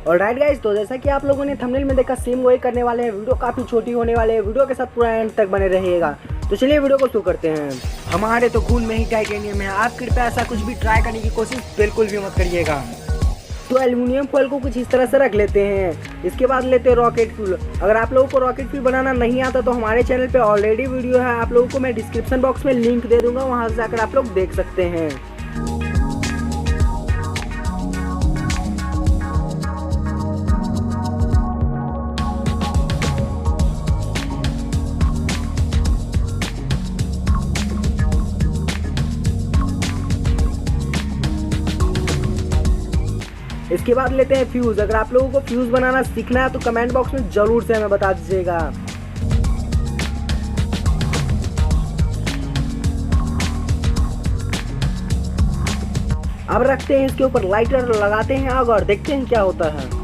और right guys, तो जैसा कि आप लोगों ने थंबनेल में देखा सेम वही करने वाले हैं। वीडियो काफ़ी छोटी होने वाली है, वीडियो के साथ पूरा एंड तक बने रहिएगा। तो चलिए वीडियो को शुरू करते हैं। हमारे तो खून में ही टाइटेनियम है, आप कृपया ऐसा कुछ भी ट्राई करने की कोशिश बिल्कुल भी मत करिएगा। तो एल्युमिनियम फॉयल को कुछ इस तरह से रख लेते हैं। इसके बाद लेते हैं रॉकेट फ्यूल। अगर आप लोगों को रॉकेट फ्यूल बनाना नहीं आता तो हमारे चैनल पे ऑलरेडी वीडियो है, आप लोगों को मैं डिस्क्रिप्शन बॉक्स में लिंक दे दूंगा, वहां से जाकर आप लोग देख सकते हैं। इसके बाद लेते हैं फ्यूज। अगर आप लोगों को फ्यूज बनाना सीखना है तो कमेंट बॉक्स में जरूर से हमें बता दीजिएगा। अब रखते हैं इसके ऊपर लाइटर, लगाते हैं आग और देखते हैं क्या होता है।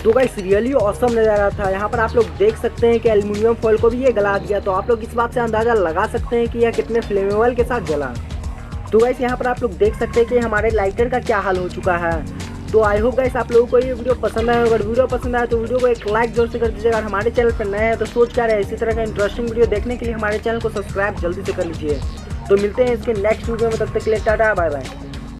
तो गाइस रियली ऑसम नज़ारा था। यहाँ पर आप लोग देख सकते हैं कि एल्युमिनियम फॉयल को भी ये गला दिया। तो आप लोग इस बात से अंदाज़ा लगा सकते हैं कि यह कितने फ्लेमेबल के साथ जला। तो गाइस यहाँ पर आप लोग देख सकते हैं कि हमारे लाइटर का क्या हाल हो चुका है। तो आई होप गाइस आप लोगों को ये वीडियो पसंद आया। अगर वीडियो पसंद आया तो वीडियो को एक लाइक जरूर से कर दीजिएगा। अगर हमारे चैनल पर नए हैं तो सोच क्या रहे, इसी तरह का इंटरेस्टिंग वीडियो देखने के लिए हमारे चैनल को सब्सक्राइब जल्दी से कर लीजिए। तो मिलते हैं इसके नेक्स्ट वीडियो में, तब तक के लिए टाटा बाय बाय।